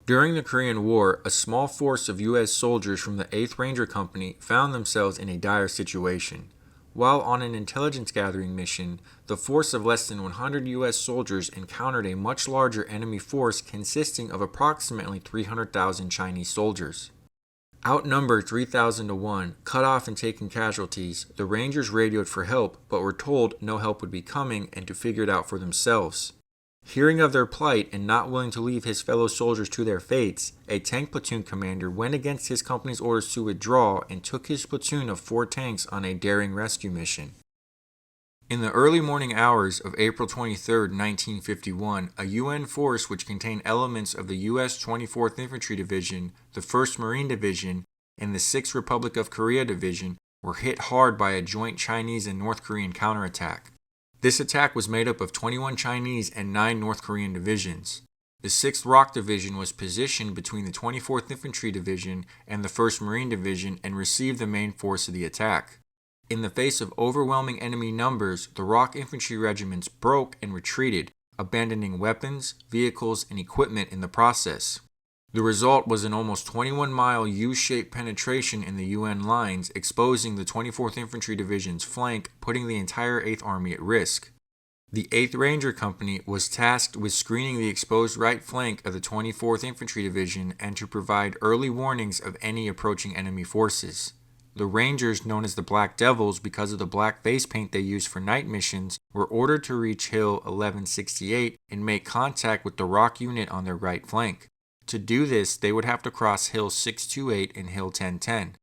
During the Korean War, a small force of U.S. soldiers from the 8th Ranger Company found themselves in a dire situation. While on an intelligence gathering mission, the force of less than 100 U.S. soldiers encountered a much larger enemy force consisting of approximately 300,000 Chinese soldiers. Outnumbered 3,000 to 1, cut off and taking casualties, the Rangers radioed for help but were told no help would be coming and to figure it out for themselves. Hearing of their plight and not willing to leave his fellow soldiers to their fates, a tank platoon commander went against his company's orders to withdraw and took his platoon of 4 tanks on a daring rescue mission. In the early morning hours of April 23, 1951, a UN force which contained elements of the U.S. 24th Infantry Division, the 1st Marine Division, and the 6th Republic of Korea Division were hit hard by a joint Chinese and North Korean counterattack. This attack was made up of 21 Chinese and 9 North Korean divisions. The 6th ROK Division was positioned between the 24th Infantry Division and the 1st Marine Division and received the main force of the attack. In the face of overwhelming enemy numbers, the ROK infantry regiments broke and retreated, abandoning weapons, vehicles, and equipment in the process. The result was an almost 21-mile U-shaped penetration in the UN lines, exposing the 24th Infantry Division's flank, putting the entire 8th Army at risk. The 8th Ranger Company was tasked with screening the exposed right flank of the 24th Infantry Division and to provide early warnings of any approaching enemy forces. The Rangers, known as the Black Devils because of the black face paint they used for night missions, were ordered to reach Hill 1168 and make contact with the ROK unit on their right flank. To do this, they would have to cross Hill 628 and Hill 1010.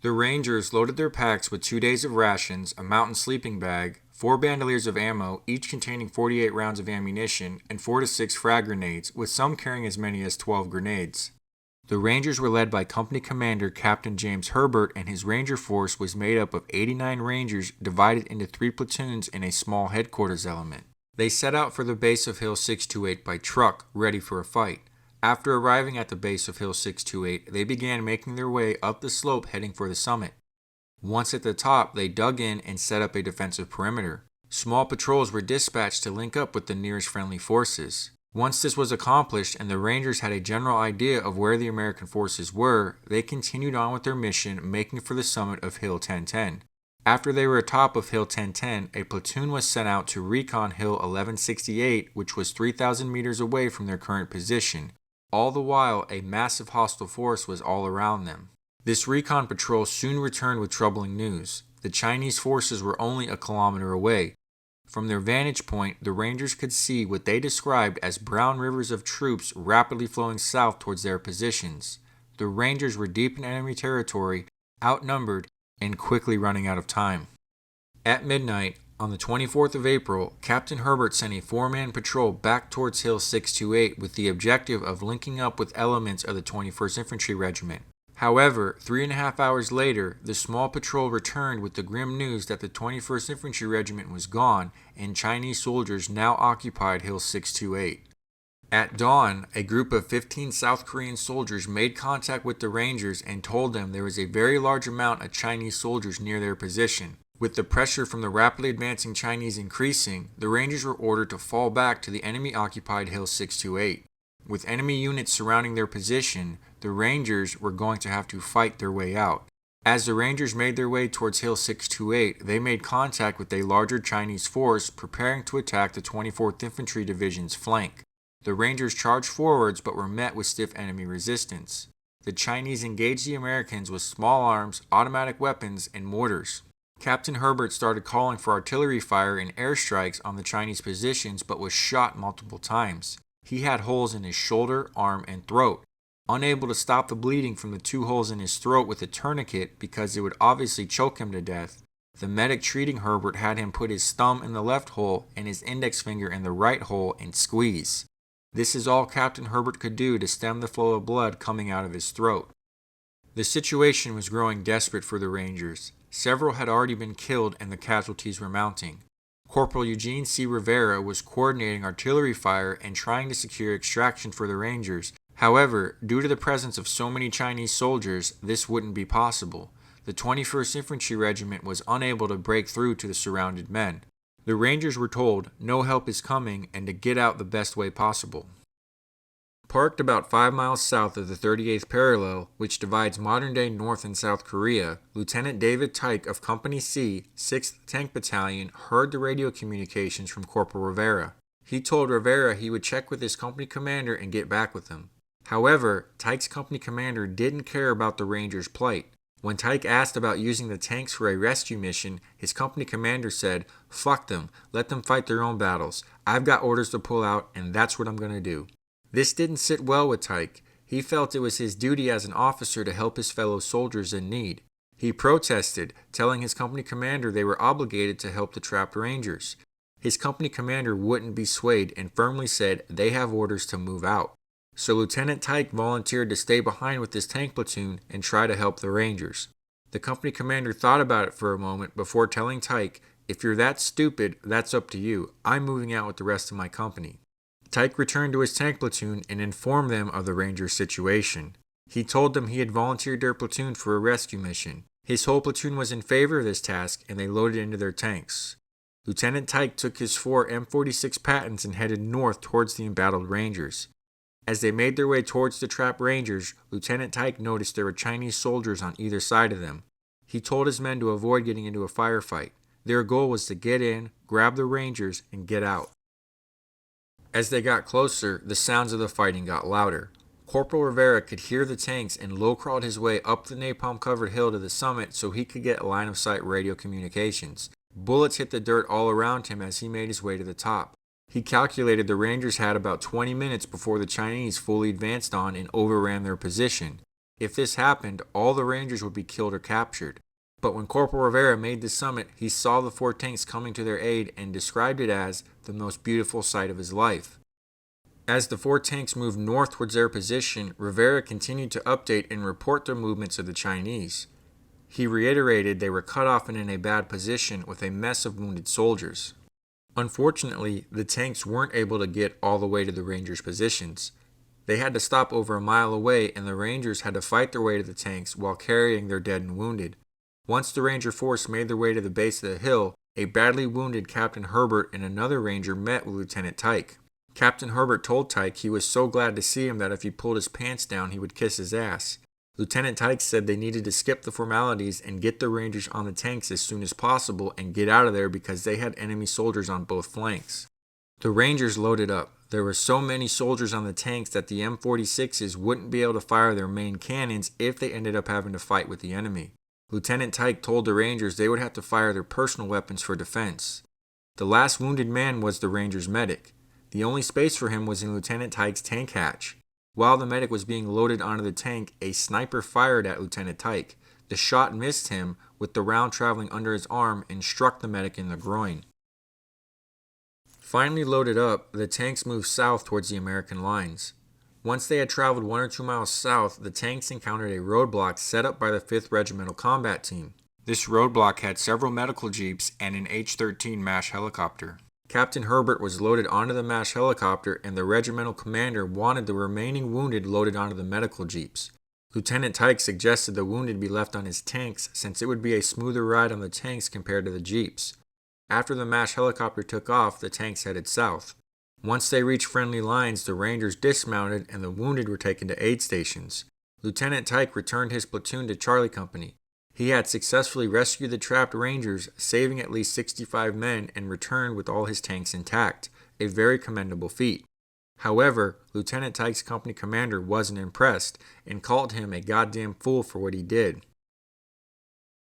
The Rangers loaded their packs with 2 days of rations, a mountain sleeping bag, 4 bandoliers of ammo, each containing 48 rounds of ammunition, and 4 to 6 frag grenades, with some carrying as many as 12 grenades. The Rangers were led by Company Commander Captain James Herbert, and his Ranger force was made up of 89 Rangers divided into 3 platoons in a small headquarters element. They set out for the base of Hill 628 by truck, ready for a fight. After arriving at the base of Hill 628, they began making their way up the slope heading for the summit. Once at the top, they dug in and set up a defensive perimeter. Small patrols were dispatched to link up with the nearest friendly forces. Once this was accomplished and the Rangers had a general idea of where the American forces were, they continued on with their mission, making for the summit of Hill 1010. After they were atop of Hill 1010, a platoon was sent out to recon Hill 1168, which was 3,000 meters away from their current position. All the while, a massive hostile force was all around them. This recon patrol soon returned with troubling news. The Chinese forces were only a kilometer away. From their vantage point, the Rangers could see what they described as brown rivers of troops rapidly flowing south towards their positions. The Rangers were deep in enemy territory, outnumbered, and quickly running out of time. At midnight, on the 24th of April, Captain Herbert sent a 4-man patrol back towards Hill 628 with the objective of linking up with elements of the 21st Infantry Regiment. However, 3.5 hours later, the small patrol returned with the grim news that the 21st Infantry Regiment was gone and Chinese soldiers now occupied Hill 628. At dawn, a group of 15 South Korean soldiers made contact with the Rangers and told them there was a very large amount of Chinese soldiers near their position. With the pressure from the rapidly advancing Chinese increasing, the Rangers were ordered to fall back to the enemy-occupied Hill 628. With enemy units surrounding their position, the Rangers were going to have to fight their way out. As the Rangers made their way towards Hill 628, they made contact with a larger Chinese force preparing to attack the 24th Infantry Division's flank. The Rangers charged forwards but were met with stiff enemy resistance. The Chinese engaged the Americans with small arms, automatic weapons, and mortars. Captain Herbert started calling for artillery fire and airstrikes on the Chinese positions but was shot multiple times. He had holes in his shoulder, arm, and throat. Unable to stop the bleeding from the 2 holes in his throat with a tourniquet because it would obviously choke him to death, the medic treating Herbert had him put his thumb in the left hole and his index finger in the right hole and squeeze. This is all Captain Herbert could do to stem the flow of blood coming out of his throat. The situation was growing desperate for the Rangers. Several had already been killed and the casualties were mounting. Corporal Eugene C. Rivera was coordinating artillery fire and trying to secure extraction for the Rangers. However, due to the presence of so many Chinese soldiers, this wouldn't be possible. The 21st Infantry Regiment was unable to break through to the surrounded men. The Rangers were told no help is coming and to get out the best way possible. Parked about 5 miles south of the 38th parallel, which divides modern-day North and South Korea, Lieutenant David Teich of Company C, 6th Tank Battalion, heard the radio communications from Corporal Rivera. He told Rivera he would check with his company commander and get back with him. However, Teich's company commander didn't care about the Rangers' plight. When Teich asked about using the tanks for a rescue mission, his company commander said, "Fuck them, let them fight their own battles. I've got orders to pull out, and that's what I'm going to do." This didn't sit well with Teich. He felt it was his duty as an officer to help his fellow soldiers in need. He protested, telling his company commander they were obligated to help the trapped Rangers. His company commander wouldn't be swayed and firmly said they have orders to move out. So Lieutenant Teich volunteered to stay behind with his tank platoon and try to help the Rangers. The company commander thought about it for a moment before telling Teich, "If you're that stupid, that's up to you. I'm moving out with the rest of my company." Teich returned to his tank platoon and informed them of the Rangers' situation. He told them he had volunteered their platoon for a rescue mission. His whole platoon was in favor of this task and they loaded into their tanks. Lieutenant Teich took his 4 M46 Pattons and headed north towards the embattled Rangers. As they made their way towards the trapped Rangers, Lieutenant Teich noticed there were Chinese soldiers on either side of them. He told his men to avoid getting into a firefight. Their goal was to get in, grab the Rangers, and get out. As they got closer, the sounds of the fighting got louder. Corporal Rivera could hear the tanks and low-crawled his way up the napalm-covered hill to the summit so he could get line-of-sight radio communications. Bullets hit the dirt all around him as he made his way to the top. He calculated the Rangers had about 20 minutes before the Chinese fully advanced on and overran their position. If this happened, all the Rangers would be killed or captured. But when Corporal Rivera made the summit, he saw the 4 tanks coming to their aid and described it as the most beautiful sight of his life. As the 4 tanks moved north towards their position, Rivera continued to update and report the movements of the Chinese. He reiterated they were cut off and in a bad position with a mess of wounded soldiers. Unfortunately, the tanks weren't able to get all the way to the Rangers' positions. They had to stop over a mile away and the Rangers had to fight their way to the tanks while carrying their dead and wounded. Once the Ranger force made their way to the base of the hill, a badly wounded Captain Herbert and another Ranger met with Lieutenant Teich. Captain Herbert told Teich he was so glad to see him that if he pulled his pants down he would kiss his ass. Lieutenant Teich said they needed to skip the formalities and get the Rangers on the tanks as soon as possible and get out of there because they had enemy soldiers on both flanks. The Rangers loaded up. There were so many soldiers on the tanks that the M46s wouldn't be able to fire their main cannons if they ended up having to fight with the enemy. Lieutenant Teich told the Rangers they would have to fire their personal weapons for defense. The last wounded man was the Rangers' medic. The only space for him was in Lieutenant Teich's tank hatch. While the medic was being loaded onto the tank, a sniper fired at Lieutenant Teich. The shot missed him, with the round traveling under his arm and struck the medic in the groin. Finally loaded up, the tanks moved south towards the American lines. Once they had traveled 1 or 2 miles south, the tanks encountered a roadblock set up by the 5th Regimental Combat Team. This roadblock had several medical jeeps and an H-13 MASH helicopter. Captain Herbert was loaded onto the MASH helicopter and the regimental commander wanted the remaining wounded loaded onto the medical jeeps. Lieutenant Teich suggested the wounded be left on his tanks since it would be a smoother ride on the tanks compared to the jeeps. After the MASH helicopter took off, the tanks headed south. Once they reached friendly lines, the Rangers dismounted and the wounded were taken to aid stations. Lieutenant Teich returned his platoon to Charlie Company. He had successfully rescued the trapped Rangers, saving at least 65 men, and returned with all his tanks intact, a very commendable feat. However, Lieutenant Teich's company commander wasn't impressed and called him a goddamn fool for what he did.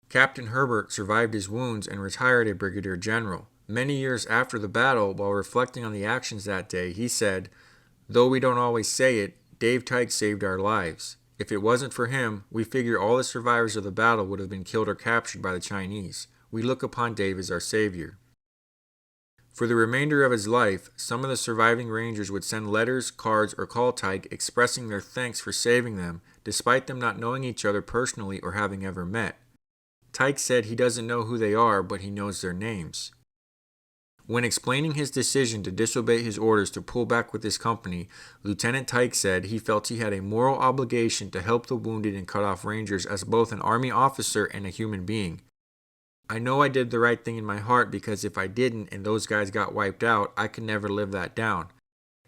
Captain Herbert survived his wounds and retired a brigadier general. Many years after the battle, while reflecting on the actions that day, he said, "Though we don't always say it, Dave Teich saved our lives. If it wasn't for him, we figure all the survivors of the battle would have been killed or captured by the Chinese. We look upon Dave as our savior." For the remainder of his life, some of the surviving Rangers would send letters, cards, or call Teich expressing their thanks for saving them, despite them not knowing each other personally or having ever met. Teich said he doesn't know who they are, but he knows their names. When explaining his decision to disobey his orders to pull back with his company, Lieutenant Teich said he felt he had a moral obligation to help the wounded and cut off Rangers as both an Army officer and a human being. "I know I did the right thing in my heart because if I didn't and those guys got wiped out, I could never live that down.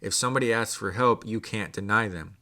If somebody asks for help, you can't deny them.